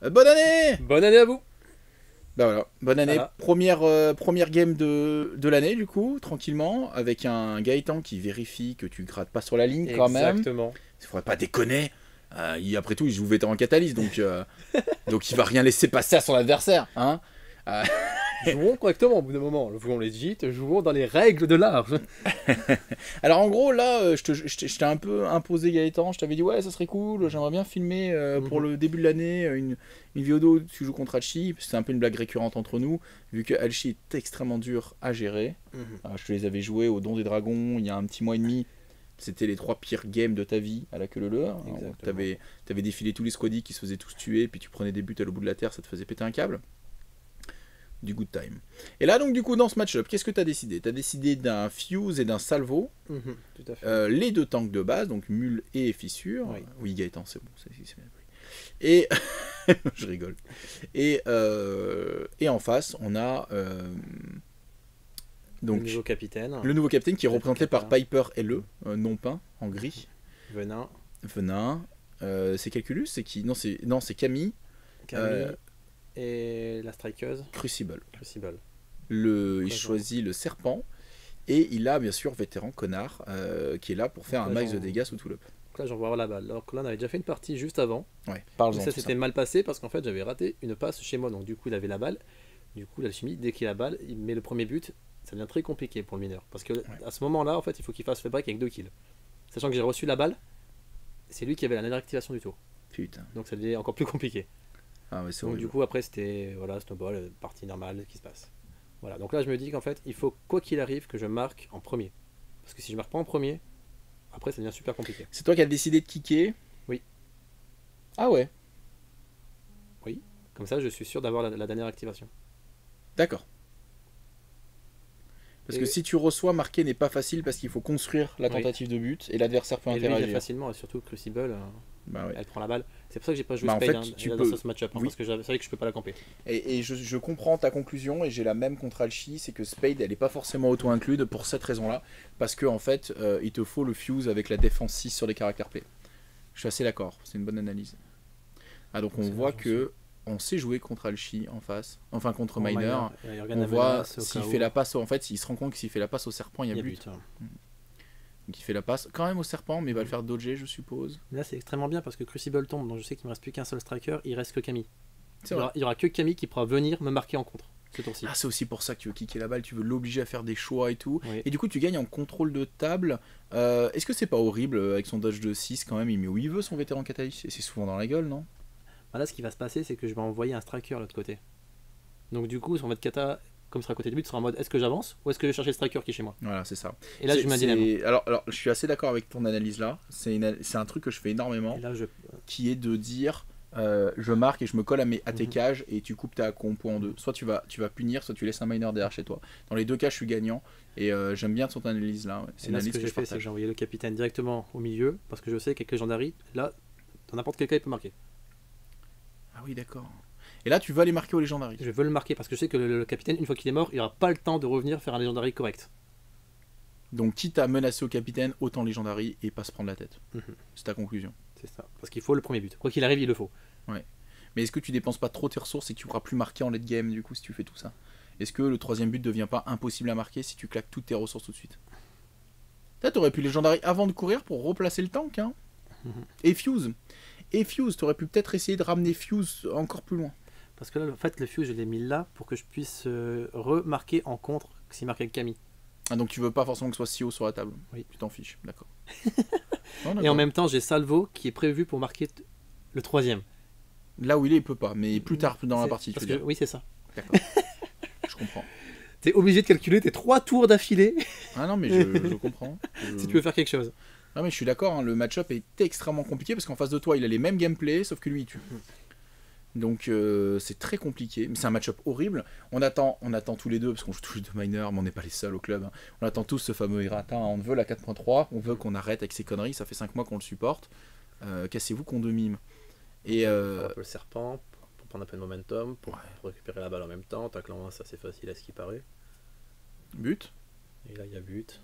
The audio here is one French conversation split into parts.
Bonne année. Bonne année à vous. Bah voilà, bonne année. Voilà, Première game de l'année, du coup, tranquillement, avec un Gaëtan qui vérifie que tu grattes pas sur la ligne quand même. exactement. Il faudrait pas déconner. Après tout, il joue vétéran catalyse, donc il va rien laisser passer à son adversaire. Hein. Euh, Jouons correctement au bout d'un moment. Jouons legit, jouons dans les règles de l'art. Alors en gros, là, je t'ai un peu imposé Gaëtan. Je t'avais dit, ouais, ça serait cool, j'aimerais bien filmer pour Mhm. le début de l'année une vidéo où tu joues contre Alchi. C'est un peu une blague récurrente entre nous, vu que Alchi est extrêmement dur à gérer. Mhm. Je te les avais joués au Don des Dragons il y a un petit mois et demi. C'était les 3 pires games de ta vie à la queue leu. Exactement. T'avais défilé tous les squaddies qui se faisaient tous tuer, puis tu prenais des buts à l'au bout de la terre, ça te faisait péter un câble. Du good time. Et là, donc, du coup, dans ce match-up, qu'est-ce que tu as décidé? Tu as décidé d'un Fuse et d'un Salvo, Mhm. Tout à fait. les deux tanks de base, donc Mule et Fissure. Oui. Oui, Gaëtan, c'est bon, c'est bien pris. Et je rigole. Et en face, on a Le donc nouveau capitaine. le nouveau capitaine qui est Capitaine représenté par Kata. Piper LE, non peint, en gris. Venin. Venin. C'est Calculus, c'est qui? Non, c'est Camille. euh, Camille. Et la strikeuse. Crucible. Crucible. Il Donc là, choisit le serpent. Et il a bien sûr vétéran connard qui est là pour faire un max de dégâts sous tout up. j'envoie la balle. Alors que là, on avait déjà fait une partie juste avant. Ouais, Mais parle-en ça tout ça. s'était mal passé parce qu'en fait, j'avais raté une passe chez moi. Donc du coup, il avait la balle. Du coup, l'alchimie, dès qu'il a la balle, il met le premier but. Ça devient très compliqué pour le mineur. Parce que Ouais. à ce moment-là, en fait, il faut qu'il fasse le break avec 2 kills. Sachant que j'ai reçu la balle, c'est lui qui avait la dernière activation du tour. Putain. Donc ça devient encore plus compliqué. Ah ouais, c'est Donc du horrible. coup, après, c'était voilà, snowball, partie normale qui se passe. Voilà, donc là, je me dis qu'en fait, il faut, quoi qu'il arrive, que je marque en premier. Parce que si je marque pas en premier, après, ça devient super compliqué. C'est toi qui as décidé de kicker. Oui, Ah ouais, oui. Comme ça, je suis sûr d'avoir la dernière activation. d'accord. Parce que Et, si tu reçois, marquer n'est pas facile parce qu'il faut construire la oui. tentative de but et l'adversaire peut Et lui, il l'a interagir. facilement, et surtout Crucible, Bah ouais. elle prend la balle. C'est pour ça que j'ai pas joué Bah en Spade fait, hein, tu dans peux. ce match-up, hein, Oui. parce que je savais que je peux pas la camper. Et je comprends ta conclusion et j'ai la même contre Alchi, c'est que Spade elle est pas forcément auto-include pour cette raison-là. Parce que en fait, il te faut le fuse avec la défense 6 sur les caractères play. Je suis assez d'accord, c'est une bonne analyse. Ah donc on C'est voit là, j'en suis. que on sait jouer contre Alchi en face, enfin contre En Miner. minor, il regarde On la voit menace au s'il cas fait où. la passe, en fait il se rend compte que s'il fait la passe au serpent, il y a Il y a but. but. Donc il fait la passe quand même au serpent, mais il va le faire dodger, je suppose. Là, c'est extrêmement bien parce que Crucible tombe, donc je sais qu'il me reste plus qu'un seul striker, il reste que Camille. C'est vrai. Il y aura que Camille qui pourra venir me marquer en contre ce tour-ci. Ah, c'est aussi pour ça que tu veux kicker la balle, tu veux l'obliger à faire des choix et tout. Oui. Et du coup, tu gagnes en contrôle de table. Est-ce que c'est pas horrible avec son dodge de 6 quand même? Il met où il veut son vétéran catalyse. Et c'est souvent dans la gueule, non? Bah là, ce qui va se passer, c'est que je vais envoyer un striker de l'autre côté. Donc du coup, son mode kata, comme ce sera à côté du but, sera en mode est-ce que j'avance ou est-ce que je vais chercher le striker qui est chez moi. Voilà, c'est ça. Et là, je mets un dilemme. Alors, je suis assez d'accord avec ton analyse là. C'est un truc que je fais Et énormément, là, je. qui est de dire je marque et je me colle à tes Mhm. cages et tu coupes ta compo en deux. Soit tu vas punir, soit tu laisses un miner derrière chez toi. Dans les deux cas, je suis gagnant et j'aime bien ton analyse là. Ouais. C'est Et une là, ce analyse que que j'ai je fait, c'est que partage. j'ai envoyé le capitaine directement au milieu parce que je sais qu'avec Legendary, là, dans n'importe quel cas, il peut marquer. Ah oui, d'accord. Et là, tu vas les marquer au Legendary. Je veux le marquer parce que je sais que le capitaine, une fois qu'il est mort, il n'aura pas le temps de revenir faire un Legendary correct. Donc, quitte à menacer au capitaine, autant Legendary et pas se prendre la tête. Mhm. C'est ta conclusion. C'est ça. Parce qu'il faut le premier but. Quoi qu'il arrive, il le faut. Ouais. Mais est-ce que tu dépenses pas trop tes ressources et que tu pourras plus marquer en late game du coup si tu fais tout ça? Est-ce que le troisième but devient pas impossible à marquer si tu claques toutes tes ressources tout de suite? Peut-être t'aurais pu Legendary avant de courir pour replacer le tank, hein. Mhm. Et Fuse. Et Fuse, t'aurais pu peut-être essayer de ramener Fuse encore plus loin. Parce que là, en fait, le fuse, je l'ai mis là pour que je puisse remarquer en contre s'il marque avec Camille. Ah, donc tu veux pas forcément que ce soit si haut sur la table. Oui. Tu t'en fiches, d'accord. Non, Et en d'accord. même temps, j'ai Salvo qui est prévu pour marquer le troisième. Là où il peut pas, mais plus tard dans la partie, tu Parce veux que, dire. oui, c'est ça. D'accord, je comprends. T'es obligé de calculer tes 3 tours d'affilée Ah non, mais je comprends. si tu veux faire quelque chose. Non mais je suis d'accord, hein, le match-up est extrêmement compliqué parce qu'en face de toi il a les mêmes gameplays sauf que lui il tue. Donc c'est très compliqué, mais c'est un match-up horrible. On attend tous les deux, parce qu'on joue tous les deux mineurs, mais on n'est pas les seuls au club. Hein. On attend tous ce fameux Hirata, hein. On veut la 4.3, on veut qu'on arrête avec ces conneries, ça fait 5 mois qu'on le supporte. Cassez-vous qu'on de mime. Et Faire un peu le serpent pour prendre un peu de momentum, ouais, pour récupérer la balle en même temps. Tacle en main, ça c'est facile à ce qui paraît. but. Et là, il y a but.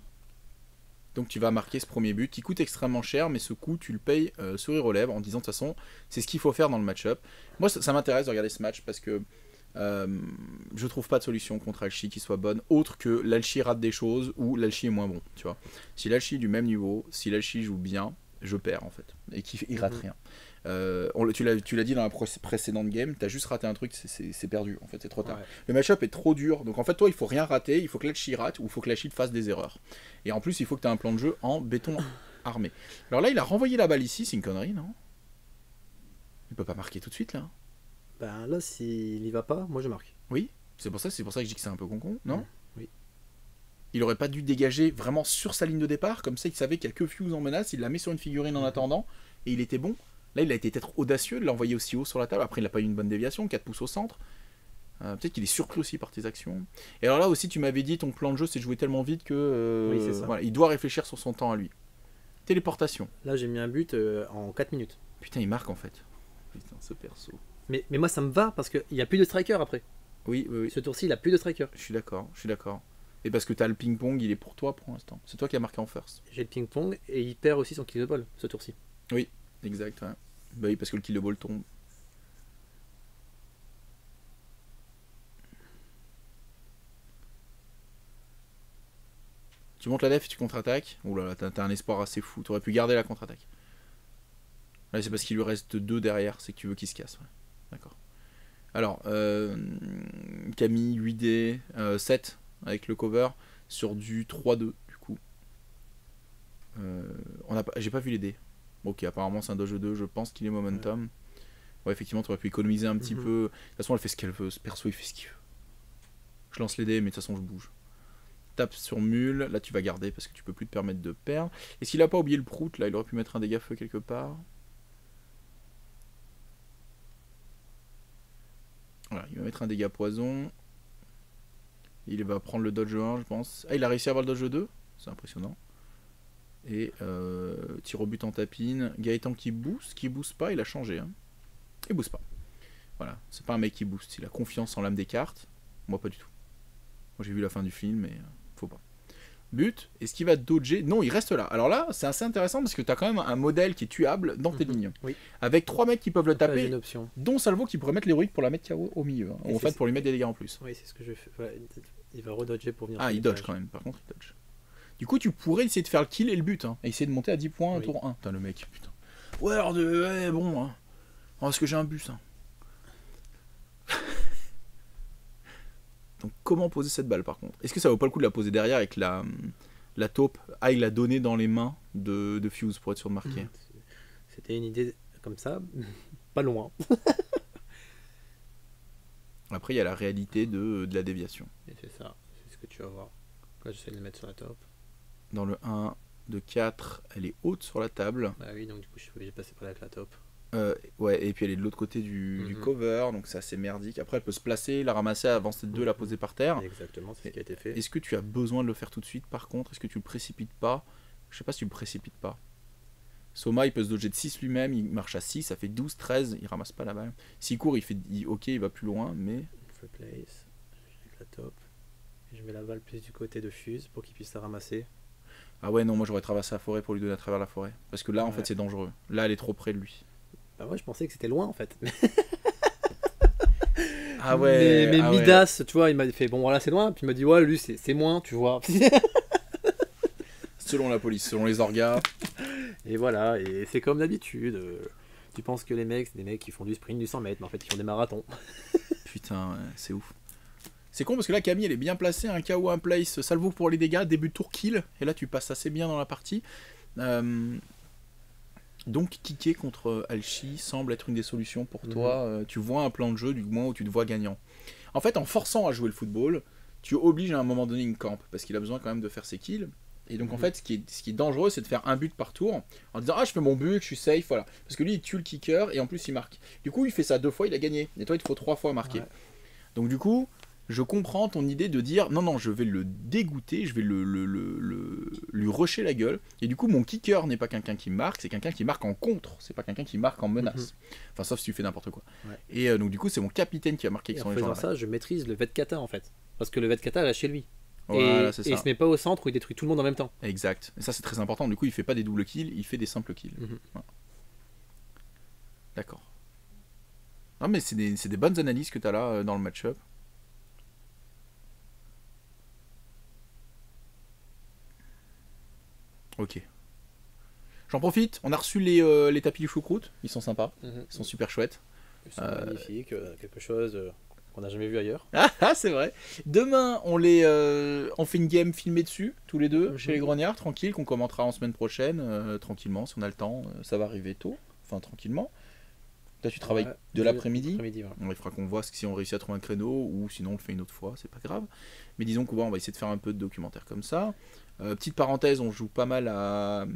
Donc tu vas marquer ce premier but qui coûte extrêmement cher, mais ce coup tu le payes sourire aux lèvres en disant de toute façon c'est ce qu'il faut faire dans le match-up. Moi ça m'intéresse de regarder ce match parce que je trouve pas de solution contre Alchi qui soit bonne autre que l'Alchi rate des choses ou l'Alchi est moins bon, tu vois. Si l'Alchi est du même niveau, si l'Alchi joue bien, je perds en fait et qu'il rate rien. Tu l'as dit dans la précédente game, t'as juste raté un truc, c'est perdu en fait, c'est trop tard. Ouais. Le match-up est trop dur, donc en fait toi il faut rien rater, il faut que l'Alchi rate ou il faut que l'Alchi fasse des erreurs. Et en plus il faut que tu aies un plan de jeu en béton armé. Alors là il a renvoyé la balle ici, c'est une connerie non? Il peut pas marquer tout de suite là. Ben là, s'il y va pas, moi je marque. Oui, c'est pour ça que je dis que c'est un peu con, non? Oui. Il aurait pas dû dégager vraiment sur sa ligne de départ, comme ça il savait qu'il y a que Fuse en menace, il la met sur une figurine en attendant, et il était bon. Là il a été peut-être audacieux de l'envoyer aussi haut sur la table, après il n'a pas eu une bonne déviation, 4 pouces au centre. Peut-être qu'il est surpris aussi par tes actions. Et alors là aussi tu m'avais dit ton plan de jeu c'est de jouer tellement vite que Oui, c'est ça. voilà, il doit réfléchir sur son temps à lui. Téléportation. Là, j'ai mis un but en 4 minutes. Putain il marque en fait. Putain ce perso. Mais moi, ça me va parce qu'il n'y a plus de striker après. Oui. Ce tour-ci, il a plus de striker. Je suis d'accord. Et parce que t'as le ping-pong, il est pour toi pour l'instant. C'est toi qui as marqué en first. J'ai le ping-pong et il perd aussi son kill de ball ce tour-ci. Oui, exact. Ouais. Bah oui, parce que le kill de ball tombe. Tu montes la def et tu contre-attaques. Ouh là là, t'as un espoir assez fou. T'aurais pu garder la contre-attaque. Là, c'est parce qu'il lui reste 2 derrière, c'est que tu veux qu'il se casse. Ouais. D'accord. Alors, Camille, 8D, 7 avec le cover sur du 3-2 du coup. J'ai pas vu les dés. Ok, apparemment c'est un doge 2, je pense qu'il est momentum. Ouais, effectivement, tu aurais pu économiser un petit peu. De toute façon, elle fait ce qu'elle veut, ce perso il fait ce qu'il veut. Je lance les dés, mais de toute façon, je bouge. Tape sur mule, là tu vas garder parce que tu peux plus te permettre de perdre. Est-ce qu'il a pas oublié le prout là? Il aurait pu mettre un dégât feu quelque part. Voilà, il va mettre un dégât poison. Il va prendre le dodge 1, je pense. Ah, il a réussi à avoir le dodge 2. C'est impressionnant. Et tir au but en tapine. Gaëtan qui booste pas, il a changé. Hein. Il booste pas. Voilà, c'est pas un mec qui booste. Il a confiance en l'âme des cartes. Moi, pas du tout. Moi, j'ai vu la fin du film, mais faut pas. But, est-ce qu'il va dodger? Non, il reste là. Alors là, c'est assez intéressant parce que tu as quand même un modèle qui est tuable dans tes lignes. Oui. Avec 3 mecs qui peuvent le Donc là, j'ai taper, une option. dont Salvo qui pourrait mettre l'héroïque pour la mettre KO au milieu. Hein. Et En fait, c'est- pour lui mettre des dégâts en plus. Oui, c'est ce que je fais. Voilà, il va redodger pour venir. Ah, sur il le dodge visage. quand même. Par contre, il dodge. Du coup, tu pourrais essayer de faire le kill et le but. Hein, et essayer de monter à 10 points Oui. tour 1. Putain, le mec, putain. Ouais, alors bon. Hein. Oh, est-ce que j'ai un bus hein. Donc, comment poser cette balle par contre? Est-ce que ça vaut pas le coup de la poser derrière avec la taupe aille la donner dans les mains de Fuse pour être sûr de marquer? C'était une idée comme ça, pas loin. Après, il y a la réalité de la déviation. Et c'est ça, c'est ce que tu vas voir. Là, j'essaie de le mettre sur la top. Dans le 1 de 4, elle est haute sur la table. Bah oui, donc du coup, je suis obligé de passer par là avec la top. Ouais, et puis elle est de l'autre côté du cover, donc c'est assez merdique. Après, elle peut se placer, la ramasser, avancer de 2, la poser par terre. Exactement, c'est ce qui a été fait. Est-ce que tu as besoin de le faire tout de suite par contre? Est-ce que tu le précipites pas? Je sais pas si tu le précipites pas. Soma il peut se dodger de 6 lui-même, il marche à 6, ça fait 12, 13, il ramasse pas la balle. S'il court, ok, il va plus loin, mais. Free place, avec la top. Et je mets la balle plus du côté de Fuse pour qu'il puisse la ramasser. Ah ouais, non, moi j'aurais traversé la forêt pour lui donner à travers la forêt. Parce que là, en Ouais. fait, c'est dangereux. Là, elle est trop près de lui. Bah ouais, je pensais que c'était loin en fait. Ah ouais. Mais ah ouais. Midas, tu vois, il m'a fait bon voilà, c'est loin. Puis il m'a dit ouais, lui c'est moins, tu vois. Selon la police, selon les orgas. Et voilà, et c'est comme d'habitude. Tu penses que les mecs, c'est des mecs qui font du sprint, du 100 mètres, mais en fait, ils font des marathons. Putain, ouais, c'est ouf. C'est con parce que là, Camille, elle est bien placée. Un KO, un place, salvo pour les dégâts, début de tour kill. Et là, tu passes assez bien dans la partie. Donc, kicker contre Alchi semble être une des solutions pour toi. Tu vois un plan de jeu du moins où tu te vois gagnant. En fait, en forçant à jouer le football, tu obliges à un moment donné une camp parce qu'il a besoin quand même de faire ses kills. Et donc en fait, ce qui est dangereux, c'est de faire un but par tour en disant ah je fais mon but, je suis safe, voilà. Parce que lui, il tue le kicker et en plus il marque. Du coup, il fait ça 2 fois, il a gagné. Et toi, il te faut 3 fois marquer. Ouais. Donc du coup, je comprends ton idée de dire non, je vais le dégoûter, je vais lui rusher la gueule. Et du coup, mon kicker n'est pas quelqu'un qui marque, c'est quelqu'un qui marque en contre, c'est pas quelqu'un qui marque en menace. Enfin, sauf si tu fais n'importe quoi. Ouais. Et donc du coup, c'est mon capitaine qui va marquer Et avec en son faisant légendaire. ça, je maîtrise le Vetkata en fait. Parce que le Vetkata, là, chez lui. Voilà, c'est et il ça. se met pas au centre où il détruit tout le monde en même temps. Exact. Et ça, c'est très important. Du coup, il fait pas des doubles kills, il fait des simples kills. Mhm. Voilà. D'accord. Non, mais c'est des bonnes analyses que tu as là dans le match-up. Ok. J'en profite, on a reçu les tapis du choucroute, ils sont sympas, Mhm. ils sont super chouettes. Ils sont magnifiques, quelque chose qu'on n'a jamais vu ailleurs. Ah, c'est vrai. Demain, on fait une game filmée dessus, tous les deux, chez les Grognards, tranquille, qu'on commentera en semaine prochaine, tranquillement, si on a le temps. Ça va arriver tôt, enfin tranquillement. Toi, tu travailles de l'après-midi. Ouais. Il faudra qu'on voit si on réussit à trouver un créneau ou sinon on le fait une autre fois, c'est pas grave. Mais disons qu'on va essayer de faire un peu de documentaire comme ça. Petite parenthèse, on joue pas mal à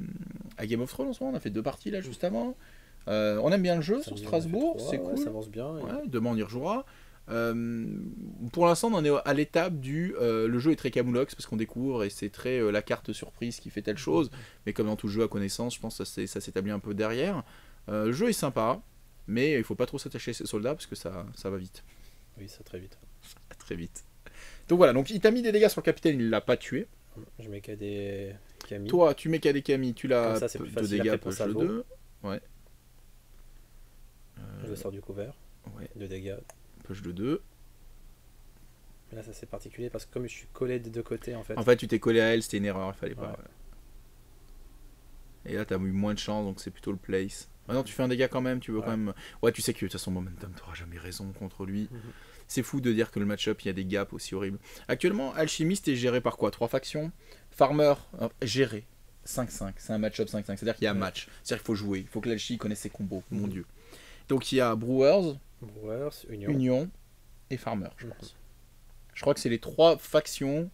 Game of Thrones en ce moment, on a fait 2 parties là juste avant. On aime bien le jeu sur Strasbourg, c'est cool. Ça avance bien. Ouais, demain on y rejouera. Pour l'instant, on en est à l'étape du le jeu est très camoulox parce qu'on découvre et c'est très la carte surprise qui fait telle chose. Mais comme dans tout jeu à connaissance, je pense que ça s'établit un peu derrière. Le jeu est sympa, mais il faut pas trop s'attacher à ses soldats parce que ça va vite. Oui, ça très vite. Très vite. Donc voilà, donc il t'a mis des dégâts sur le capitaine, il l'a pas tué. Je mets qu'à des Camille. Toi, tu mets qu'à des Camille, tu l'as Comme ça, c'est plus 2 facile dégâts après pour push le Salvo. 2. Ouais. Je sors du couvert. Ouais. 2 dégâts. Push de 2. Mais là, ça c'est particulier parce que comme je suis collé des deux côtés en fait. En fait, tu t'es collé à elle, c'était une erreur, il fallait pas. Ouais. Et là, t'as eu moins de chance, donc c'est plutôt le place. Maintenant, tu fais un dégât quand même, tu veux quand même. Ouais, tu sais que de toute façon, Momentum, t'auras jamais raison contre lui. C'est fou de dire que le match-up, il y a des gaps aussi horribles. Actuellement, Alchimiste est géré par quoi 3 factions. Farmer, géré. 5-5, c'est un match-up 5-5, c'est-à-dire qu'il y a un match. C'est-à-dire qu'il faut jouer, il faut que l'Alchi connaisse ses combos, mon dieu. Donc il y a Brewers, Union et Farmer, je pense. Je crois que c'est les 3 factions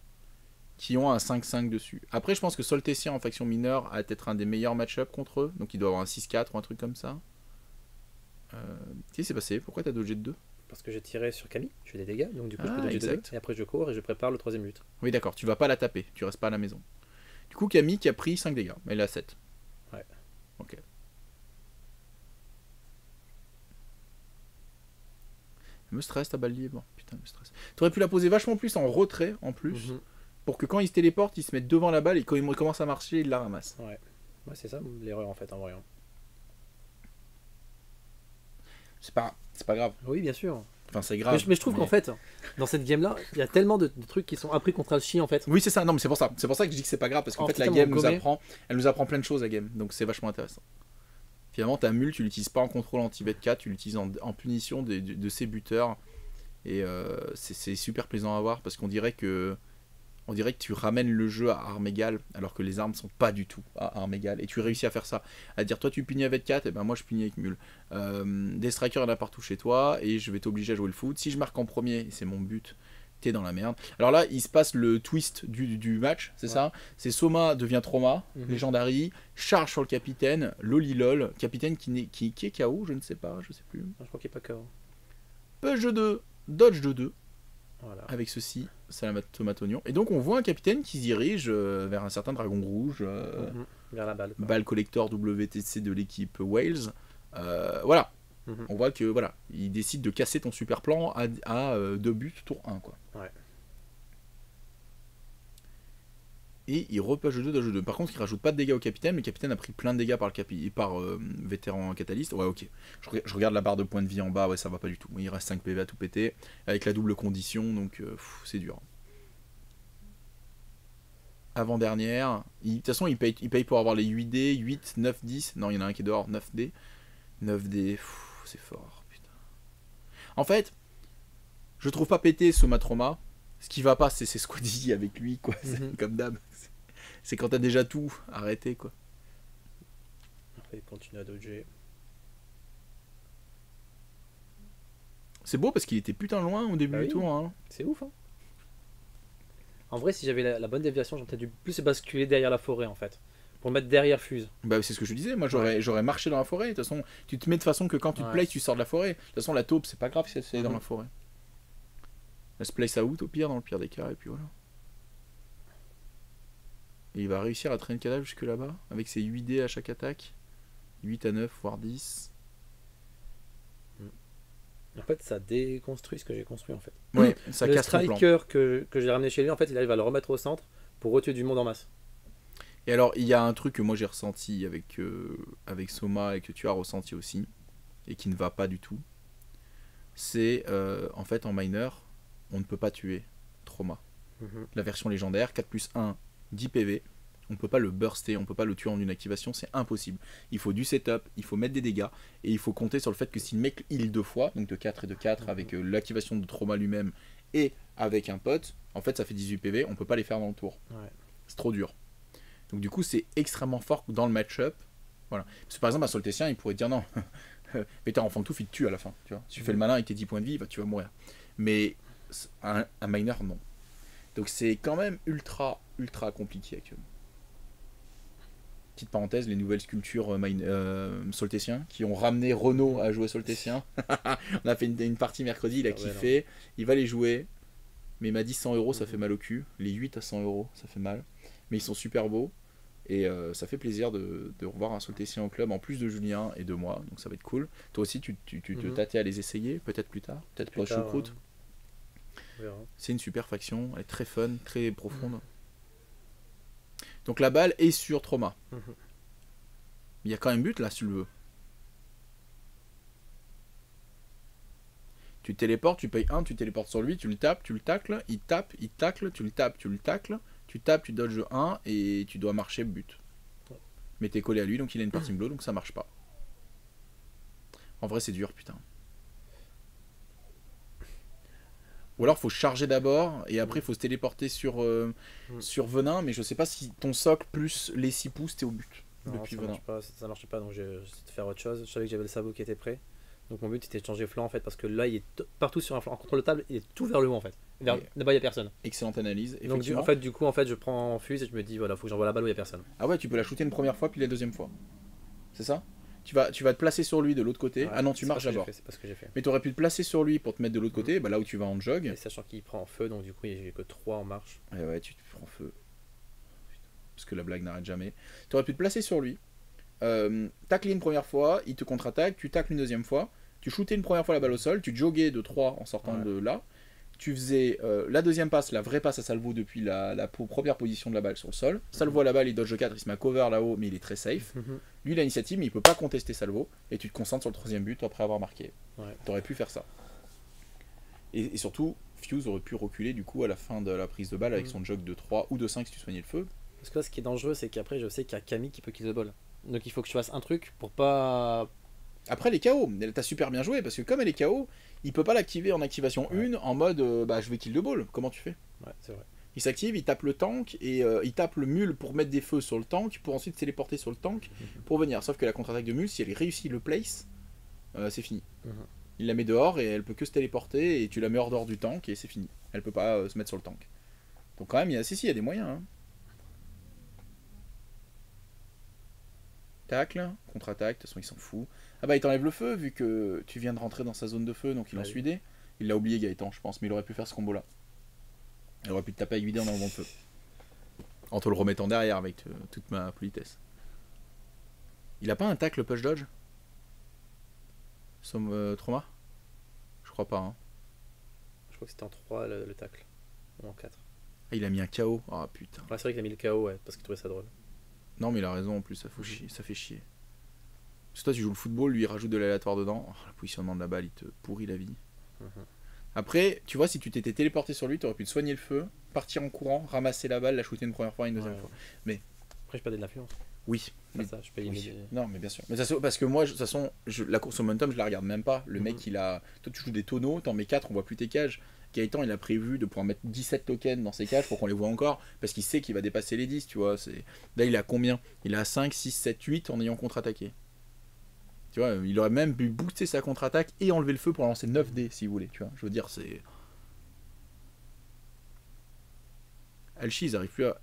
qui ont un 5-5 dessus. Après, je pense que Soltessia en faction mineure a peut-être un des meilleurs match-up contre eux, donc il doit avoir un 6-4 ou un truc comme ça. Qu'est-ce qui s'est passé? Pourquoi t'as dodgé de 2? Parce que j'ai tiré sur Camille, je fais des dégâts, donc du coup je peux dodger de 2. Et après je cours et je prépare le 3ème but. Oui, d'accord, tu vas pas la taper, tu restes pas à la maison. Du coup, Camille qui a pris 5 dégâts, elle est à 7. Ouais. Ok. Elle me stresse ta balle libre, putain, elle me stresse. T'aurais pu la poser vachement plus en retrait en plus, pour que quand il se téléporte, il se mette devant la balle et quand il commence à marcher, il la ramasse. Ouais, c'est ça l'erreur en fait en voyant. C'est pas grave. Oui, bien sûr. Enfin, c'est grave. Mais je trouve qu'en fait, dans cette game-là, il y a tellement de trucs qui sont appris contre Alchi en fait. Oui, c'est ça. Non, mais c'est pour ça. C'est pour ça que je dis que c'est pas grave parce qu'en fait, la game elle nous apprend plein de choses, la game. Donc c'est vachement intéressant. Finalement, ta mule, tu l'utilises pas en contrôle anti-bet 4, tu l'utilises en punition de ses buteurs. Et c'est super plaisant à voir parce qu'on dirait que tu ramènes le jeu à armes égales alors que les armes sont pas du tout à armes égales. Et tu réussis à faire ça. À dire, toi tu punis avec 4, et ben moi je punis avec mule. Des strikers, il y en a partout chez toi et je vais t'obliger à jouer le foot. Si je marque en premier, c'est mon but, t'es dans la merde. Alors là, il se passe le twist du match, c'est ça. C'est Soma devient Trauma, Legendary, charge sur le capitaine, Lolilol, capitaine qui est KO, je ne sais pas, je sais plus. Je crois qu'il n'est pas KO. Push de 2, dodge de 2. Voilà. Avec ceci, salade tomate oignon. Et donc on voit un capitaine qui se dirige vers un certain dragon rouge, vers la balle. Balle collector WTC de l'équipe Wales. Voilà. On voit que voilà, il décide de casser ton super plan à 2 buts tour 1 quoi. Ouais. Et il repage de 2 dodge de 2. Par contre, il rajoute pas de dégâts au capitaine, mais le capitaine a pris plein de dégâts par vétéran catalyste. Ouais, ok. Je regarde la barre de points de vie en bas, ouais, ça va pas du tout. Il reste 5 PV à tout péter, avec la double condition, donc c'est dur. Avant-dernière, de toute façon, il paye pour avoir les 8D, 8, 9, 10. Non, il y en a un qui est dehors, 9D. 9D, c'est fort, putain. En fait, je trouve pas pété ce Matroma. Ce qui va pas, c'est ses squaddies avec lui, quoi. Comme d'hab. C'est quand t'as déjà tout arrêté, quoi. Après, il continue à dodger. C'est beau parce qu'il était putain loin au début du tour. Hein. C'est ouf, hein. En vrai, si j'avais la bonne déviation, j'aurais peut-être dû plus basculer derrière la forêt, en fait. Pour me mettre derrière Fuse. Bah, c'est ce que je disais. Moi, j'aurais marché dans la forêt. De toute façon, tu te mets de façon que quand tu te places, tu sors de la forêt. De toute façon, la taupe, c'est pas grave si c'est dans la forêt. Elle se place out au pire, dans le pire des cas, et puis voilà. Et il va réussir à traîner le cadavre jusque là-bas, avec ses 8 dés à chaque attaque. 8 à 9, voire 10. En fait, ça déconstruit ce que j'ai construit en fait. Ouais, ça Le casse ton plan. striker que j'ai ramené chez lui, en fait, il arrive à le remettre au centre pour retuer du monde en masse. Et alors, il y a un truc que moi j'ai ressenti avec Soma et que tu as ressenti aussi, et qui ne va pas du tout. C'est en fait en mineur, on ne peut pas tuer Trauma. La version légendaire, 4+1, 10 PV. On ne peut pas le burster, on ne peut pas le tuer en une activation, c'est impossible. Il faut du setup, il faut mettre des dégâts, et il faut compter sur le fait que si le mec heal 2 fois, donc de 4 et de 4, avec l'activation de Trauma lui-même, et avec un pote, en fait ça fait 18 PV, on peut pas les faire dans le tour. Ouais. C'est trop dur. Donc du coup c'est extrêmement fort dans le match-up. Voilà. Parce que par exemple un Soltécien, il pourrait te dire non, mais t'es en Fangtouf, il te tue à la fin. Tu vois. Si tu fais le malin avec tes 10 points de vie, tu vas mourir. Mais un miner, non. Donc c'est quand même ultra compliqué actuellement. Petite parenthèse, les nouvelles sculptures Soltécien qui ont ramené Renault à jouer Soltécien. On a fait une partie mercredi, il a kiffé. Ouais, il va les jouer. Mais il m'a dit 100 €, ça fait mal au cul. Les 8 à 100 €, ça fait mal. Mais ils sont super beaux. Et ça fait plaisir de revoir un Soltécien au club, en plus de Julien et de moi. Donc ça va être cool. Toi aussi, tu te tâtais à les essayer, peut-être plus tard. Peut-être pas choucroute. C'est une super faction. Elle est très fun, très profonde. Donc la balle est sur Trauma. Il y a quand même but là, si tu le veux. Tu téléportes, tu payes 1, tu téléportes sur lui, tu le tapes, tu le tacles, il tape, il tacle, tu le tapes, tu le tacles, tu tapes, tu dodges 1 et tu dois marcher but. Mais t'es collé à lui, donc il a une parting blow, donc ça marche pas. En vrai, c'est dur, putain. Ou alors faut charger d'abord et après faut se téléporter sur Venin, mais je sais pas si ton socle plus les 6 pouces t'es au but. Non, depuis ça Venin. marchait pas, donc j'ai essayé de faire autre chose. Je savais que j'avais le sabot qui était prêt. Donc mon but c'était de changer flanc en fait, parce que là il est partout sur un flanc. En contre le table, il est tout vers le haut en fait. Là-bas il n'y a personne. Excellente analyse. Donc du coup je prends en fuse et je me dis voilà, faut que j'envoie la balle où il n'y a personne. Ah ouais, tu peux la shooter une première fois puis la deuxième fois. C'est ça? Tu vas te placer sur lui de l'autre côté. Ouais, ah non, tu marches d'abord. C'est pas ce que j'ai fait. Mais tu aurais pu te placer sur lui pour te mettre de l'autre côté, bah là où tu vas en jog. Et sachant qu'il prend en feu, donc du coup j'ai que 3 en marche. Ouais, tu te prends feu. Parce que la blague n'arrête jamais. Tu aurais pu te placer sur lui, tacler une première fois, il te contre-attaque, tu tacles une deuxième fois, tu shootais une première fois la balle au sol, tu joguais de 3 en sortant de là, tu faisais la deuxième passe, la vraie passe à Salvo depuis la première position de la balle sur le sol. Salvo à la balle, il dodge 4, il se met à cover là-haut, mais il est très safe. Lui, il a l'initiative, mais il peut pas contester Salvo, et tu te concentres sur le troisième but après avoir marqué. Tu aurais pu faire ça. Et surtout, Fuse aurait pu reculer du coup à la fin de la prise de balle avec son jog de 3 ou de 5 si tu soignais le feu. Parce que là, ce qui est dangereux, c'est qu'après, je sais qu'il y a Camille qui peut kill the ball. Donc il faut que je fasse un truc pour pas... Après, elle est KO. Elle t'a super bien joué, parce que comme elle est KO, il peut pas l'activer en activation 1 en mode je vais kill the ball. Comment tu fais? Ouais, c'est vrai. Il s'active, il tape le tank et il tape le mule pour mettre des feux sur le tank pour ensuite se téléporter sur le tank pour venir. Sauf que la contre-attaque de mule, si elle réussit le place, c'est fini. Il la met dehors et elle peut que se téléporter et tu la mets hors dehors du tank et c'est fini. Elle peut pas se mettre sur le tank. Donc quand même, il y a des moyens. Hein. Tacle, contre-attaque, de toute façon il s'en fout. Ah bah il t'enlève le feu vu que tu viens de rentrer dans sa zone de feu, donc il en suit des. Il l'a oublié Gaëtan, je pense, mais il aurait pu faire ce combo là. Il aurait pu te taper avec vidé en enlevant le feu. En te le remettant derrière avec toute ma politesse. Il a pas un tacle push dodge Trauma? Je crois pas. Hein. Je crois que c'était en 3 le tacle. Ou en 4. Ah, il a mis un KO. Ah putain. Ouais, c'est vrai qu'il a mis le KO, parce qu'il trouvait ça drôle. Non, mais il a raison en plus, ça fait chier. Parce que toi, tu joues le football, lui il rajoute de l'aléatoire dedans. Oh, le positionnement de la balle, il te pourrit la vie. Après, tu vois, si tu t'étais téléporté sur lui, tu aurais pu te soigner le feu, partir en courant, ramasser la balle, la shooter une première fois et une deuxième fois. Mais après, je perdais de l'influence. Oui. Mais ça, je paye Non, mais bien sûr. Mais ça, parce que moi, de toute façon, la course au momentum, je la regarde même pas. Le mec, il a. Toi, tu joues des tonneaux, t'en mets 4, on voit plus tes cages. Gaëtan, il a prévu de pouvoir mettre 17 tokens dans ses cages pour qu'on les voit encore, parce qu'il sait qu'il va dépasser les 10, tu vois. Là, il a combien? Il a 5, 6, 7, 8 en ayant contre-attaqué. Tu vois, il aurait même pu booster sa contre-attaque et enlever le feu pour lancer 9 dés, si vous voulez, tu vois. Je veux dire, c'est. Alchi,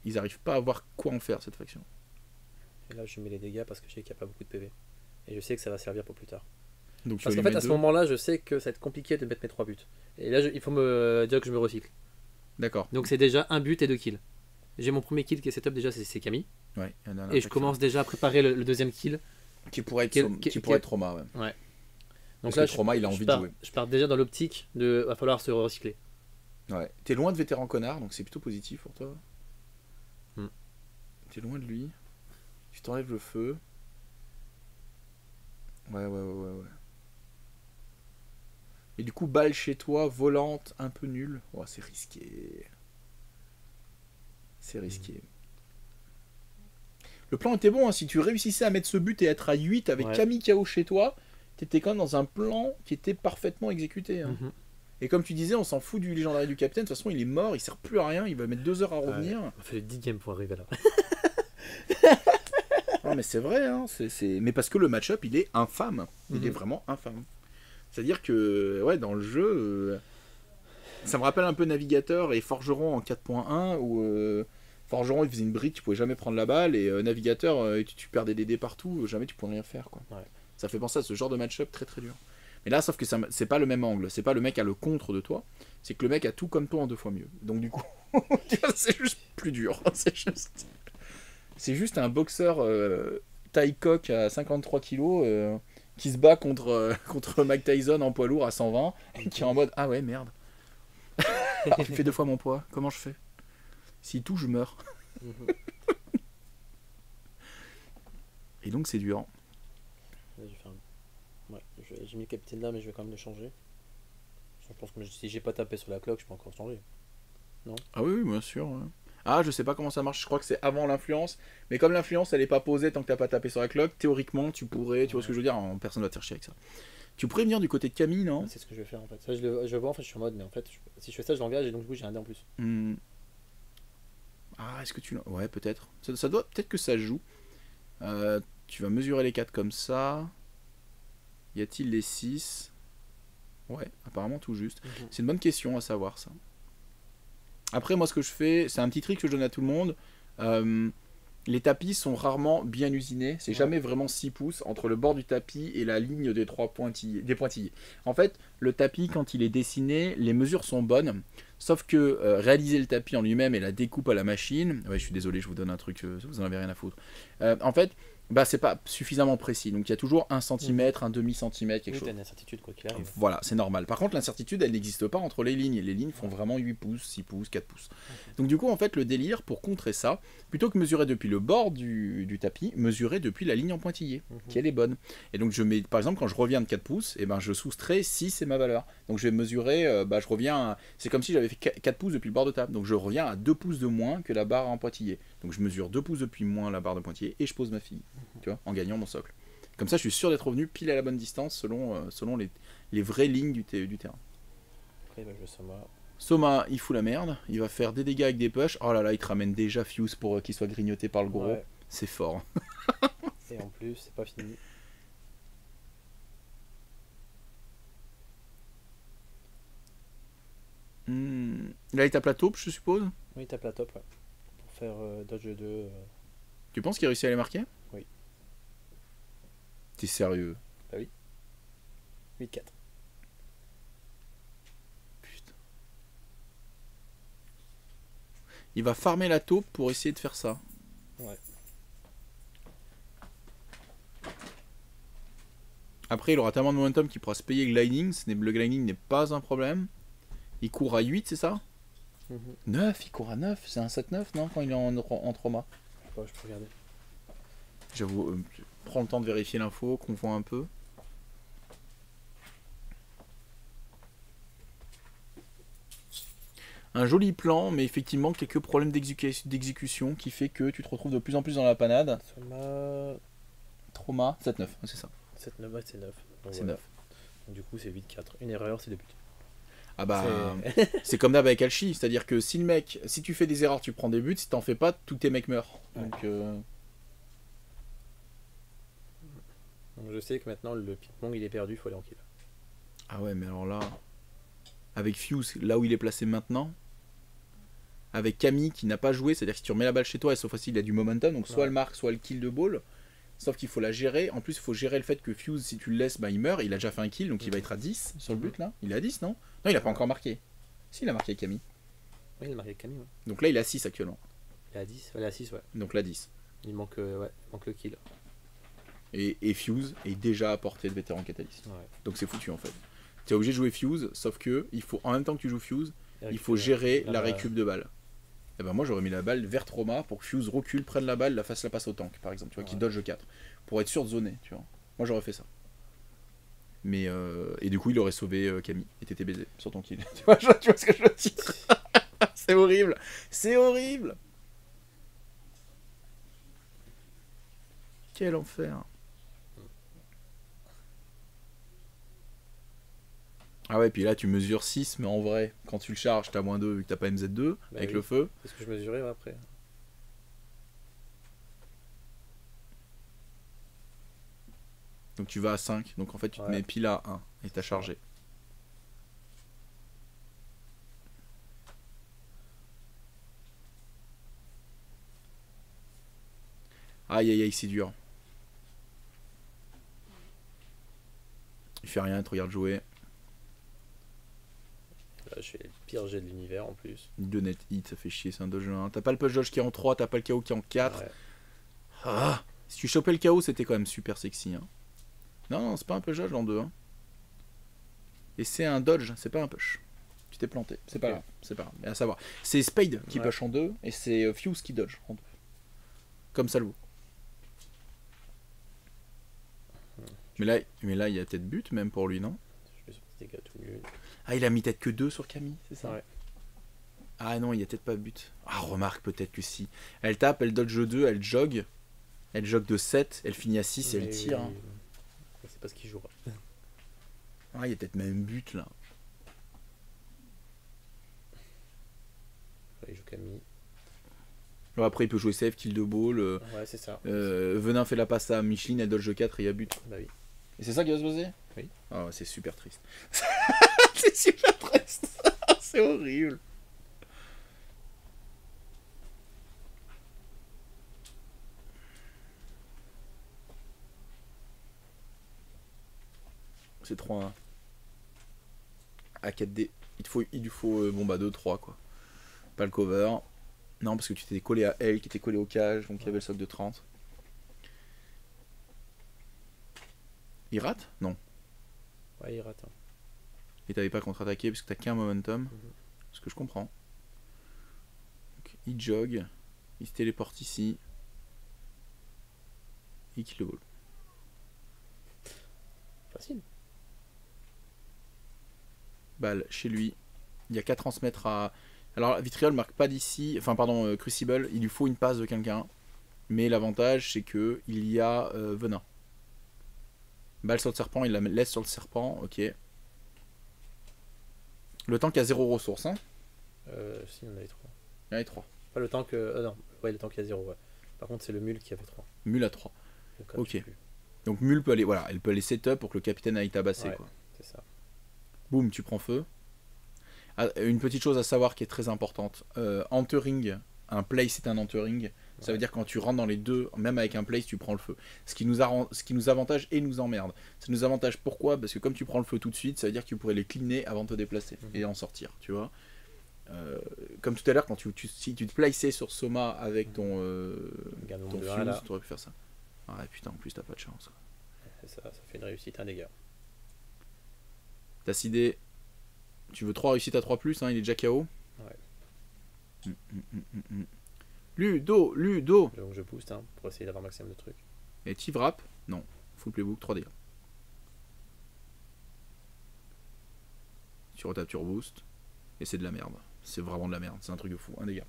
ils arrivent pas à voir quoi en faire, cette faction. Et là, je mets les dégâts parce que je sais qu'il n'y a pas beaucoup de PV. Et je sais que ça va servir pour plus tard. Donc, parce qu'en fait, à ce moment-là, je sais que ça va être compliqué de mettre mes 3 buts. Et là, il faut me dire que je me recycle. D'accord. Donc, c'est déjà 1 but et 2 kills. J'ai mon premier kill qui est setup déjà, c'est Camille. Ouais, et je commence déjà à préparer le deuxième kill. Qui pourrait être Trauma, ouais. Donc Parce là, que Trauma, il a envie de pars, jouer. je pars déjà dans l'optique de va falloir se recycler. Ouais. T'es loin de vétéran connard, donc c'est plutôt positif pour toi. Hmm. T'es loin de lui. Tu t'enlèves le feu. Ouais. Et du coup, balle chez toi, volante, un peu nulle. Oh, c'est risqué. C'est risqué. Le plan était bon, hein. Si tu réussissais à mettre ce but et être à 8 avec Ouais. Camille KO chez toi, t'étais quand même dans un plan qui était parfaitement exécuté. Hein. Mhm. Et comme tu disais, on s'en fout du légendaire du capitaine. De toute façon, il est mort, il sert plus à rien, il va mettre 2 heures à revenir. On fait 10 games pour arriver là. Non, mais c'est vrai, hein. Mais parce que le match-up, il est infâme. Il est Mhm. vraiment infâme. C'est-à-dire que, ouais, dans le jeu, ça me rappelle un peu Navigateur et Forgeron en 4.1 où Forgeron il faisait une brique, tu pouvais jamais prendre la balle, et Navigateur, tu perdais des dés partout, jamais tu pouvais rien faire, quoi. Ouais. Ça fait penser à ce genre de match-up très très dur. Mais là, sauf que c'est pas le même angle. C'est pas le mec à le contre de toi, c'est que le mec a tout comme toi en 2 fois mieux. Donc du coup, c'est juste plus dur. C'est juste un boxeur taille coq à 53 kilos qui se bat contre Mike Tyson en poids lourd à 120 et qui est en mode ah ouais merde. Il fait 2 fois mon poids. Comment je fais? S'il touche, je meurs. Mhm. Et donc c'est dur. Là, je vais faire ouais, j'ai mis le capitaine là, mais je vais quand même le changer. Je pense que si j'ai pas tapé sur la cloque, je peux encore changer. Ah oui, bien sûr. Ouais. Ah, je sais pas comment ça marche. Je crois que c'est avant l'influence. Mais comme l'influence, elle est pas posée tant que t'as pas tapé sur la cloque, théoriquement, tu pourrais. Tu vois ce que je veux dire? Personne va te faire chier avec ça. Tu pourrais venir du côté de Camille, non? C'est ce que je vais faire en fait. Ça, je vois en fait, je suis en mode, mais en fait, si je fais ça, je l'engage et donc du coup, j'ai un dé en plus. Hmm. Ah, est-ce que tu... Ouais, peut-être. Ça doit... Peut-être que ça joue. Tu vas mesurer les 4 comme ça. Y a-t-il les 6? Ouais, apparemment tout juste. C'est une bonne question à savoir, ça. Après, moi, ce que je fais, c'est un petit trick que je donne à tout le monde. Les tapis sont rarement bien usinés. C'est jamais vraiment 6 pouces entre le bord du tapis et la ligne des pointillés. En fait, le tapis, quand il est dessiné, les mesures sont bonnes. Sauf que réaliser le tapis en lui-même et la découpe à la machine... Ouais, je suis désolé, je vous donne un truc, vous en avez rien à foutre. En fait, bah, c'est pas suffisamment précis. Donc, il y a toujours 1 cm, un demi-centimètre, quelque Oui, chose. t'as une incertitude quoi qu'il arrive. Voilà, c'est normal. Par contre, l'incertitude, elle n'existe pas entre les lignes. Les lignes font vraiment 8 pouces, 6 pouces, 4 pouces. Donc du coup, en fait, le délire, pour contrer ça, plutôt que mesurer depuis le bord du tapis, mesurer depuis la ligne en pointillé, qui elle est bonne. Et donc, je mets, par exemple, quand je reviens de 4 pouces, et ben, je soustrais 6, c'est ma valeur. Donc je vais mesurer, je reviens, c'est comme si j'avais fait 4 pouces depuis le bord de table. Donc je reviens à 2 pouces de moins que la barre en pointillé. Donc je mesure 2 pouces depuis moins la barre de pointillé, et je pose ma fille, tu vois, en gagnant mon socle. Comme ça, je suis sûr d'être revenu pile à la bonne distance selon les vraies lignes du terrain. Après, bah, je vais Soma. Soma, il fout la merde. Il va faire des dégâts avec des push. Oh là là, il te ramène déjà Fuse pour qu'il soit grignoté par le gros. Ouais. C'est fort. Et en plus, c'est pas fini. Là, il tape la taupe, je suppose. Oui, tape la top, ouais. Pour faire dodge 2. Tu penses qu'il a réussi à les marquer? Oui. T'es sérieux? Bah oui. 8-4. Putain. Il va farmer la taupe pour essayer de faire ça. Ouais. Après, il aura tellement de momentum qu'il pourra se payer gliding. Le gliding n'est pas un problème. Il court à 8, c'est ça? 9, il court à 9. C'est un 7-9, non? Quand il est en trauma. Je sais pas, je peux regarder. J'avoue, prends le temps de vérifier l'info, qu'on voit un peu. Un joli plan, mais effectivement quelques problèmes d'exécution qui fait que tu te retrouves de plus en plus dans la panade. Soma. Trauma, 7-9, c'est ça. 7-9, ouais, c'est 9. Donc, C'est voilà. 9. Donc, du coup, c'est 8-4. Une erreur, c'est 2 buts. Ah bah, c'est comme d'hab avec Alchi, c'est-à-dire que si tu fais des erreurs, tu prends des buts, si t'en fais pas, tous tes mecs meurent. Donc, Donc, je sais que maintenant, le ping-pong, il est perdu, il faut aller en kill. Ah ouais, mais alors là, avec Fuse, là où il est placé maintenant, avec Camille qui n'a pas joué, c'est-à-dire que si tu remets la balle chez toi, et sauf fois-ci, il a du momentum, donc soit elle marque, soit elle kill de ball. Sauf qu'il faut la gérer. En plus, il faut gérer le fait que Fuse, si tu le laisses, bah, il meurt. Il a déjà fait un kill, donc il va être à 10 sur le but là. Il est à 10, non? Non, il a pas encore marqué. Si, il a marqué Camille. Oui, il a marqué Camille, ouais. Donc là, il est à 6 actuellement. Il est à 10, il est à 6, ouais. Donc là, 10. Il manque le kill. Et Fuse est déjà à portée de vétéran catalyste. Ouais. Donc c'est foutu en fait. Tu es obligé de jouer Fuse, sauf que il faut, en même temps que tu joues Fuse, Et il faut gérer la balle. récup de balle. Et ben moi j'aurais mis la balle vers Trauma pour que Fuse recule, prenne la balle, la fasse la passe au tank par exemple, tu vois, qui dodge 4. Pour être sûr de zoner, tu vois. Moi j'aurais fait ça. Mais et du coup il aurait sauvé Camille et t'étais baisé sur ton kill. tu vois ce que je veux dire. C'est horrible. C'est horrible. Quel enfer. Ah ouais, puis là tu mesures 6, mais en vrai, quand tu le charges, t'as -2 vu que t'as pas MZ2 avec le feu. C'est ce que je mesurais après. Donc tu vas à 5, donc en fait tu te mets pile à 1 et t'as chargé. Aïe aïe aïe, c'est dur. Il fait rien, il te regarde jouer. Là, je fais le pire jet de l'univers en plus. 2 net hit, ça fait chier, c'est un dodge 1. T'as pas le push dodge qui est en 3, t'as pas le KO qui est en 4. Ouais. Ah, si tu chopais le KO, c'était quand même super sexy. Hein. Non, non, c'est pas un push dodge en 2. Hein. Et c'est un dodge, c'est pas un push. Tu t'es planté, c'est pas grave, c'est pas grave. Mais à savoir, c'est Spade qui push en 2 et c'est Fuse qui dodge en 2. Comme ça le vaut. Mais là, il y a peut-être but même pour lui, non? Je fais son petit dégât tout nul. Ah, il a mis peut-être que 2 sur Camille, c'est ça? Ouais. Ah non, il y a peut-être pas but. Ah, remarque peut-être que si. Elle tape, elle dodge 2, elle jog. Elle jog de 7, elle finit à 6 et elle tire. Hein. C'est pas ce qu'il jouera. Ah, il y a peut-être même but là. Il joue Camille. Alors après, il peut jouer safe, kill de ball. Ouais, c'est ça. Venin fait la passe à Micheline, elle dodge 4 et il y a but. Bah oui. Et c'est ça qui va se passer? Oui. Ah, ouais, c'est super triste. C'est super triste. C'est horrible. C'est 3-1. À 4D. Il lui faut bon bah 2-3 quoi. Pas le cover. Non, parce que tu t'es collé à elle, qui était collé au cage, donc il y avait le soc de 30. Il rate? Non. Ouais, il rate. Hein. Et t'avais pas contre-attaqué parce que t'as qu'un momentum. Ce que je comprends. Donc, il jog. Il se téléporte ici. Il kill le ball. Facile. Balle chez lui. Il y a qu'à transmettre à... Alors Vitriol marque pas d'ici. Enfin pardon, Crucible. Il lui faut une passe de quelqu'un. Mais l'avantage c'est que il y a Venin. Balle sur le serpent, il la laisse sur le serpent. Ok. Le tank a 0 ressources. Hein. Si, on avait 3. Il y en avait 3. Pas le tank. Non, ouais, le tank il y a 0. Ouais. Par contre, c'est le mule qui avait 3. Mule à 3. Donc, ok. Donc Mule peut aller, voilà, elle peut aller setup pour que le capitaine aille tabasser. Ouais, quoi. c'est ça. Boum, tu prends feu. Ah, une petite chose à savoir qui est très importante. Entering, un place c'est un entering. Ça veut dire quand tu rentres dans les deux, même avec un place, tu prends le feu. Ce qui nous avantage et nous emmerde. Ça nous avantage pourquoi? Parce que comme tu prends le feu tout de suite, ça veut dire que tu pourrais les cleaner avant de te déplacer et en sortir, tu vois. Comme tout à l'heure, quand si tu te plaçais sur Soma avec ton Fuse, tu aurais pu faire ça. Ah putain, en plus t'as pas de chance. Ça fait une réussite, un dégât. T'as sidé. Tu veux 3 réussites à 3+, hein, il est déjà KO. Ouais. Ludo. Donc je booste hein, pour essayer d'avoir maximum de trucs. Et Tiv Rap? Non. Full playbook, 3 dégâts. Tu retapes, tu reboost. Et c'est de la merde. C'est vraiment de la merde. C'est un truc de fou. Un dégât.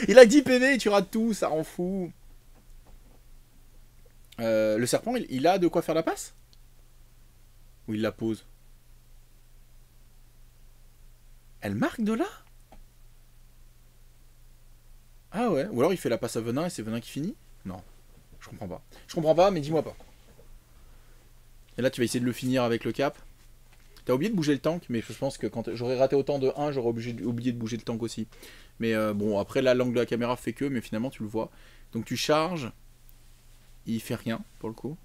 Il a 10 PV et tu rates tout. Ça rend fou. Le serpent, il a de quoi faire la passe? Ou il la pose? Elle marque de là? Ah ouais. Ou alors il fait la passe à Venin et c'est Venin qui finit? Non. Je comprends pas. Je comprends pas, mais dis-moi pas. Et là, tu vas essayer de le finir avec le cap. T'as oublié de bouger le tank, mais je pense que quand j'aurais raté autant de 1, j'aurais oublié de bouger le tank aussi. Mais bon, après là, l'angle de la caméra fait que, mais finalement tu le vois. Donc tu charges. Il fait rien, pour le coup.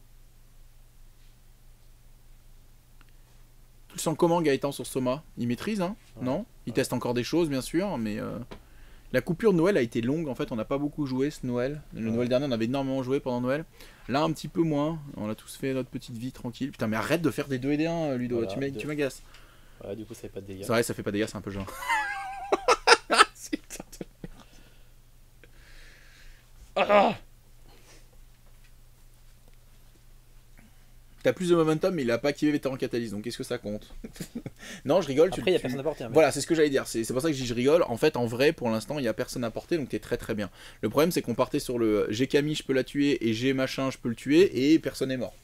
Tu le sens comment Gaëtan sur Soma? Il maîtrise, hein? Ouais. Non? Il teste encore des choses, bien sûr, mais La coupure de Noël a été longue, en fait, on n'a pas beaucoup joué ce Noël. Le Ouais. Noël dernier, on avait énormément joué pendant Noël. Là, un petit peu moins. On a tous fait notre petite vie tranquille. Putain, mais arrête de faire des 2 et des 1, Ludo, Voilà, tu m'agaces. Voilà, du coup, ça fait pas de dégâts. C'est vrai, ça fait pas des gars, c'est un peu genre. Ah, t'as plus de momentum, mais il a pas activé Vétéran Catalyse, donc qu'est-ce que ça compte? Non, je rigole. Après, il y a personne à porter. Hein, Voilà, c'est ce que j'allais dire. C'est pour ça que je rigole. En fait, en vrai, pour l'instant, il y a personne à porter, donc t'es très très bien. Le problème, c'est qu'on partait sur le j'ai Camille, je peux la tuer, et j'ai machin, je peux le tuer, et personne n'est mort.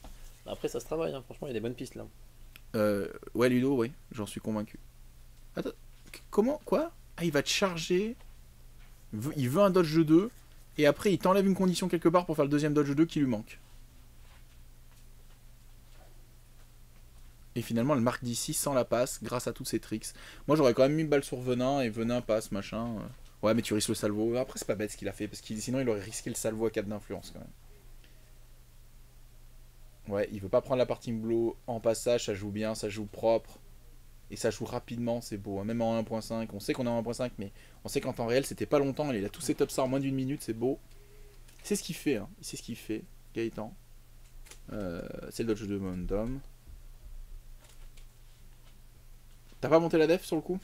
Après, ça se travaille. Hein. Franchement, il y a des bonnes pistes là. Ouais, Ludo, oui, j'en suis convaincu. Attends, comment? Quoi? Ah, il va te charger. Il veut un dodge 2, et après, il t'enlève une condition quelque part pour faire le deuxième dodge 2 qui lui manque. Et finalement, elle marque d'ici sans la passe grâce à tous ces tricks. Moi, j'aurais quand même mis balle sur Venin et Venin passe, machin. Ouais, mais tu risques le salvo. Après, c'est pas bête ce qu'il a fait parce que sinon, il aurait risqué le salvo à 4 d'influence quand même. Ouais, il veut pas prendre la partie blow en passage, ça joue bien, ça joue propre. Et ça joue rapidement, c'est beau. Même en 1.5, on sait qu'on est en 1.5, mais on sait qu'en temps réel, c'était pas longtemps. Il a tous ses top stars en moins d'une minute, c'est beau. C'est ce qu'il fait, hein. C'est ce qu'il fait, Gaëtan. C'est le dodge de momentum. T'as pas monté la def sur le coup?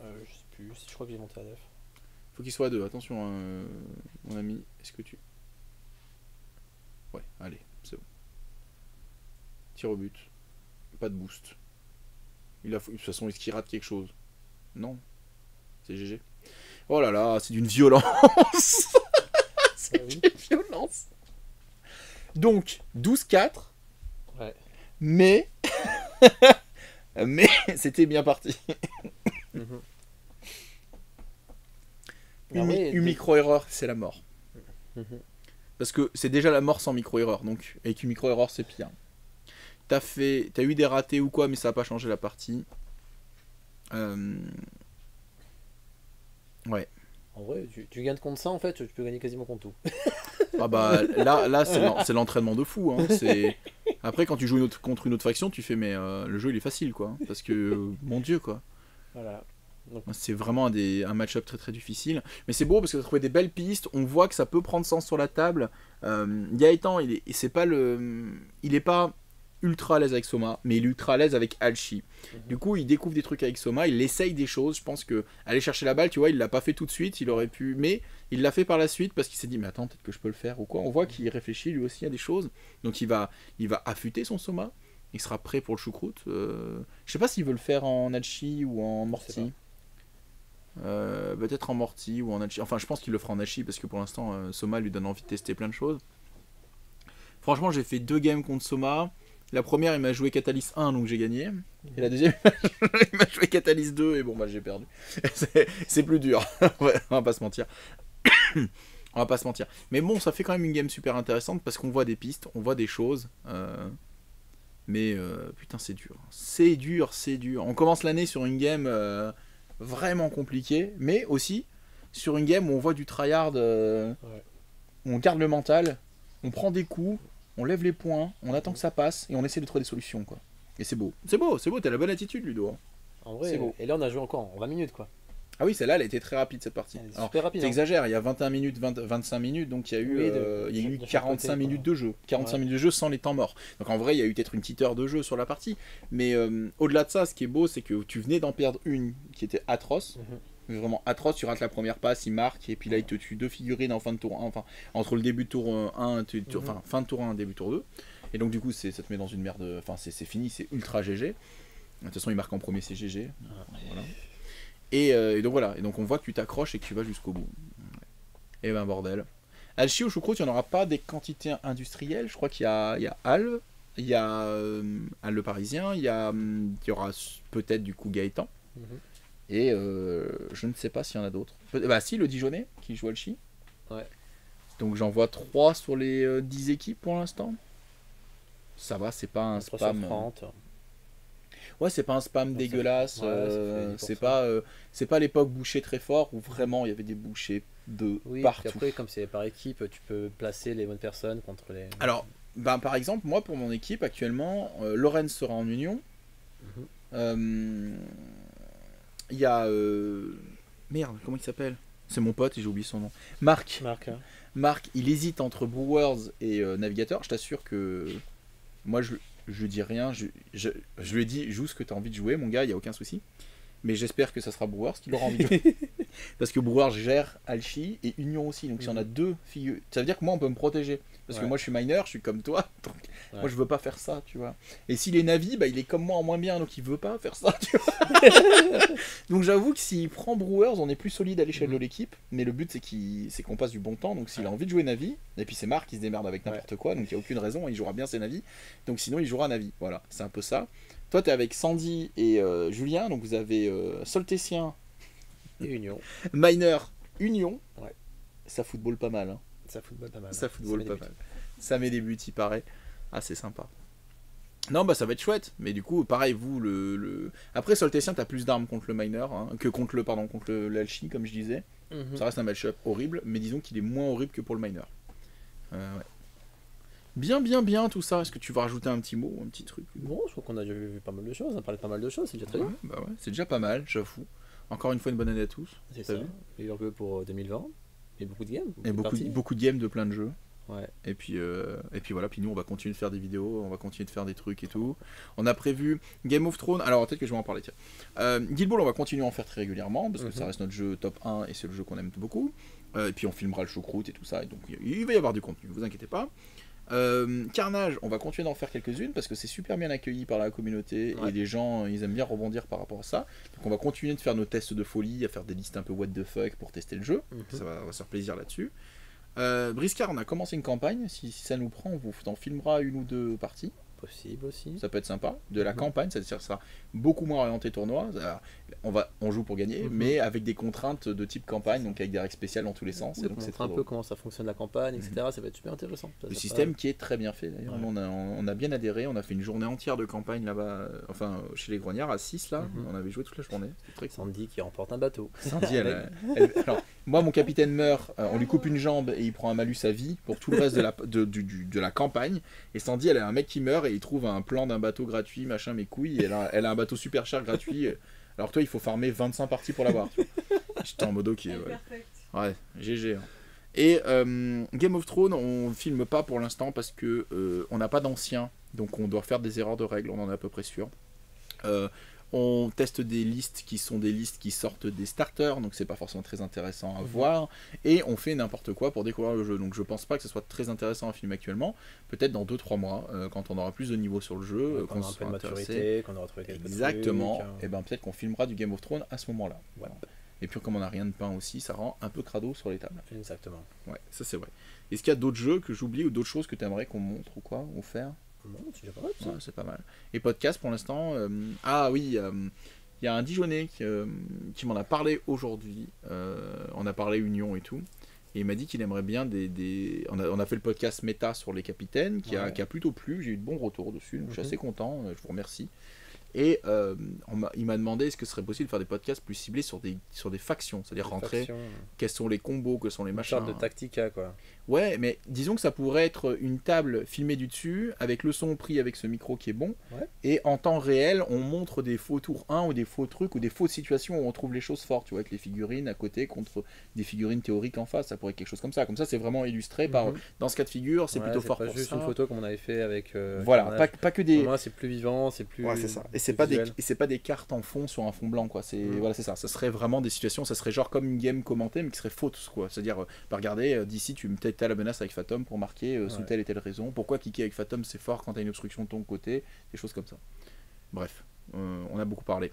Je sais plus. Je crois que j'ai monté à def. Faut qu'il soit à 2, attention, mon ami. Est-ce que tu. Ouais, allez, c'est bon. Tir au but. Pas de boost. De toute façon, est-ce qu'il rate quelque chose? Non. C'est GG. Oh là là, c'est d'une violence. C'est Ah oui. d'une violence. Donc, 12-4. Ouais. Mais. Mais c'était bien parti. Mhm. Une micro-erreur, c'est la mort. Mhm. Parce que c'est déjà la mort sans micro-erreur. Donc, avec une micro-erreur, c'est pire. T'as eu des ratés ou quoi, mais ça n'a pas changé la partie. Ouais. En vrai, tu gagnes contre ça, en fait, tu peux gagner quasiment contre tout. Ah bah là c'est l'entraînement de fou. Hein. Après, quand tu joues contre une autre faction, tu fais mais le jeu il est facile quoi. Hein, parce que mon dieu quoi. Voilà. Donc, C'est vraiment un match-up très très difficile. Mais c'est beau parce que tu as trouvé des belles pistes. On voit que ça peut prendre sens sur la table. Gaëtan, il est pas ultra à l'aise avec Soma, mais il est ultra à l'aise avec Alchi. Du coup, il découvre des trucs avec Soma, il essaye des choses. Je pense que aller chercher la balle, tu vois, il l'a pas fait tout de suite. Il aurait pu, mais il l'a fait par la suite parce qu'il s'est dit mais attends, peut-être que je peux le faire ou quoi. On voit qu'il réfléchit lui aussi à des choses. Donc il va affûter son Soma. Il sera prêt pour le choucroute. Je sais pas s'il veut le faire en Alchi ou en Morty. Peut-être en Morty ou en Alchi. Enfin, je pense qu'il le fera en Alchi parce que pour l'instant, Soma lui donne envie de tester plein de choses. Franchement, j'ai fait 2 games contre Soma. La première, il m'a joué Catalyst 1, donc j'ai gagné. Et la deuxième, il m'a joué Catalyst 2, et bon, bah j'ai perdu. C'est plus dur. Ouais, on va pas se mentir. On va pas se mentir. Mais bon, ça fait quand même une game super intéressante parce qu'on voit des pistes, on voit des choses. Mais putain, c'est dur. C'est dur, c'est dur. On commence l'année sur une game vraiment compliquée, mais aussi sur une game où on voit du tryhard, où on garde le mental, on prend des coups, on lève les poings, on attend que ça passe et on essaie de trouver des solutions quoi. Et c'est beau. C'est beau, t'as la bonne attitude Ludo. Hein. En vrai, c'est beau. Et là on a joué encore en 20 minutes quoi. Ah oui, celle-là elle était très rapide cette partie. Elle est super rapide. T'exagères, il y a 21 minutes, 25 minutes, donc il y a eu, il y a eu 45 minutes de jeu. 45 minutes de jeu sans les temps morts. Donc en vrai, il y a eu peut-être une petite heure de jeu sur la partie. Mais au-delà de ça, ce qui est beau, c'est que tu venais d'en perdre une qui était atroce. Vraiment atroce, tu rates la première passe, il marque, et puis là il te tue 2 figurines en fin de tour 1, enfin entre le début de tour 1, enfin fin de tour 1, début de tour 2. Et donc du coup ça te met dans une merde, enfin c'est fini, c'est ultra GG. De toute façon il marque en premier, c'est GG. Voilà. Et donc voilà, et donc on voit que tu t'accroches et que tu vas jusqu'au bout. Et ben bordel. Alchi ou choucroute, il n'y en aura pas des quantités industrielles, je crois qu'il y a Al, il y a Al le Parisien, il y aura peut-être du coup Gaëtan. Et je ne sais pas s'il y en a d'autres. Bah si, le Dijonais qui joue Alchi. Ouais. Donc j'en vois 3 sur les 10 équipes pour l'instant. Ça va, c'est pas un spam. Ouais, c'est pas un spam dégueulasse. C'est pas l'époque boucher très fort où vraiment il y avait des bouchers de partout. Après, comme c'est par équipe, tu peux placer les bonnes personnes contre les. Alors, ben, par exemple, moi pour mon équipe actuellement, Lorenz sera en union. Il y a Merde, comment il s'appelle? C'est mon pote et j'ai oublié son nom. Marc. Marc, il hésite entre Brewers et Navigator. Je t'assure que moi, je lui dis rien. Je lui ai dit, joue ce que tu as envie de jouer, mon gars, il n'y a aucun souci. Mais j'espère que ça sera Brewers qui aura envie de jouer. Parce que Brewers gère Alchi et Union aussi. Donc, si on a deux figures, ça veut dire que moi, on peut me protéger. Parce que moi, je suis miner, je suis comme toi. Donc, moi, je veux pas faire ça, tu vois. Et s'il est Navi, bah, il est comme moi en moins bien. Donc, il veut pas faire ça, tu vois. Donc, j'avoue que s'il prend Brewers, on est plus solide à l'échelle de l'équipe. Mais le but, c'est qu'on passe du bon temps. Donc, s'il a envie de jouer Navi, et puis c'est Marc qui se démerde avec n'importe quoi. Donc, il n'y a aucune raison. Il jouera bien ses Navi. Donc, sinon, il jouera Navi. Voilà, c'est un peu ça. Toi, tu es avec Sandy et Julien, donc vous avez Soltécien et Union. Miner, Union. Ouais. Ça football pas mal. Hein. Ça football pas mal. Ça football pas mal. Ça met des buts, il paraît. Ah, c'est sympa. Non, bah ça va être chouette. Mais du coup, pareil, vous, Après, Soltécien, t'as plus d'armes contre le Miner que contre l'Alchi, comme je disais. Ça reste un match-up horrible, mais disons qu'il est moins horrible que pour le Miner. Ouais. Bien tout ça. Est-ce que tu vas rajouter un petit mot ou un petit truc? Bon, je crois qu'on a vu pas mal de choses, on a parlé de pas mal de choses, c'est déjà très bien. Bah ouais, c'est déjà pas mal, j'avoue. Encore une fois, une bonne année à tous. C'est ça. Et un peu pour 2020. Et beaucoup de games. Et beaucoup de games de plein de jeux. Ouais. Et puis voilà, puis nous on va continuer de faire des vidéos, on va continuer de faire des trucs et tout. On a prévu Game of Thrones, alors peut-être que je vais en parler, tiens. Guild Ball, on va continuer à en faire très régulièrement, parce que ça reste notre jeu top 1 et c'est le jeu qu'on aime beaucoup. Et puis on filmera le choucroute et tout ça, et donc il va y avoir du contenu, ne vous inquiétez pas. Carnage, on va continuer d'en faire quelques-unes parce que c'est super bien accueilli par la communauté et les gens ils aiment bien rebondir par rapport à ça. Donc on va continuer de faire nos tests de folie, à faire des listes un peu what the fuck pour tester le jeu. Ça va se faire plaisir là-dessus. Briscard, on a commencé une campagne. Si ça nous prend, on vous en filmera une ou deux parties. Possible aussi. Ça peut être sympa. De la campagne, c'est-à-dire que ça sera beaucoup moins orienté tournoi. On joue pour gagner, mais avec des contraintes de type campagne, donc avec des règles spéciales dans tous les sens. Et donc c'est un peu comment ça fonctionne la campagne, etc. Ça va être super intéressant. Le système qui est très bien fait d'ailleurs. On a bien adhéré. On a fait une journée entière de campagne là-bas, enfin chez les Grognards à 6 là. On avait joué toute la journée. Très cool. Sandy qui remporte un bateau. Sandy, alors, moi mon capitaine meurt, on lui coupe une jambe et il prend un malus à vie pour tout le reste de la campagne. Et Sandy, elle a un mec qui meurt et il trouve un plan d'un bateau gratuit, machin, mes couilles. Et elle a un bateau super cher gratuit. Alors toi, il faut farmer 25 parties pour l'avoir. J'étais en mode ok. Ouais, GG. Hein. Et Game of Thrones, on filme pas pour l'instant parce que on n'a pas d'anciens. Donc on doit faire des erreurs de règles, on en est à peu près sûr. On teste des listes qui sont des listes qui sortent des starters, donc c'est pas forcément très intéressant à voir. Et on fait n'importe quoi pour découvrir le jeu. Donc je pense pas que ce soit très intéressant à filmer actuellement. Peut-être dans 2-3 mois, quand on aura plus de niveau sur le jeu, qu'on aura un peu de maturité, qu'on aura trouvé quelques exactement. trucs. Et ben peut-être qu'on filmera du Game of Thrones à ce moment-là. Voilà. Et puis comme on n'a rien de peint aussi, ça rend un peu crado sur les tables. Exactement. Ouais, ça c'est vrai. Est-ce qu'il y a d'autres jeux que j'oublie ou d'autres choses que tu aimerais qu'on montre ou quoi, ou faire? Non, c'est pas mal. Et podcast pour l'instant. Ah oui, il y a un Dijonais qui m'en a parlé aujourd'hui. On a parlé Union et tout. Et il m'a dit qu'il aimerait bien On a fait le podcast méta sur les capitaines qui a plutôt plu. J'ai eu de bons retours dessus. Donc je suis assez content. Je vous remercie. Et il m'a demandé est-ce que ce serait possible de faire des podcasts plus ciblés sur des factions, c'est-à-dire rentrer quels sont les combos, quels sont les machins. Une sorte de tactica quoi. Ouais, mais disons que ça pourrait être une table filmée du dessus, avec le son pris avec ce micro qui est bon, et en temps réel, on montre des faux tours 1 ou des faux trucs ou des fausses situations où on trouve les choses fortes, tu vois, avec les figurines à côté contre des figurines théoriques en face, ça pourrait être quelque chose comme ça. Comme ça, c'est vraiment illustré par. Dans ce cas de figure, c'est plutôt fort pour ça. C'est pas juste une photo comme on avait fait avec. Voilà, pas que des. Moi, c'est plus vivant, c'est plus. Ouais, c'est ça. Et c'est pas des cartes en fond sur un fond blanc, quoi. Voilà, c'est ça. Ça serait vraiment des situations, ça serait genre comme une game commentée, mais qui serait faute, quoi. C'est-à-dire, regardez, d'ici, tu mets telle menace avec Fatum pour marquer sous telle et telle raison. Pourquoi cliquer avec Fatum c'est fort quand t'as une obstruction de ton côté, des choses comme ça. Bref, on a beaucoup parlé.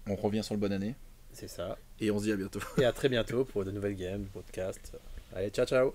On revient sur le bonne année. C'est ça. Et on se dit à bientôt. Et à très bientôt pour de nouvelles games, podcasts. Allez, ciao ciao.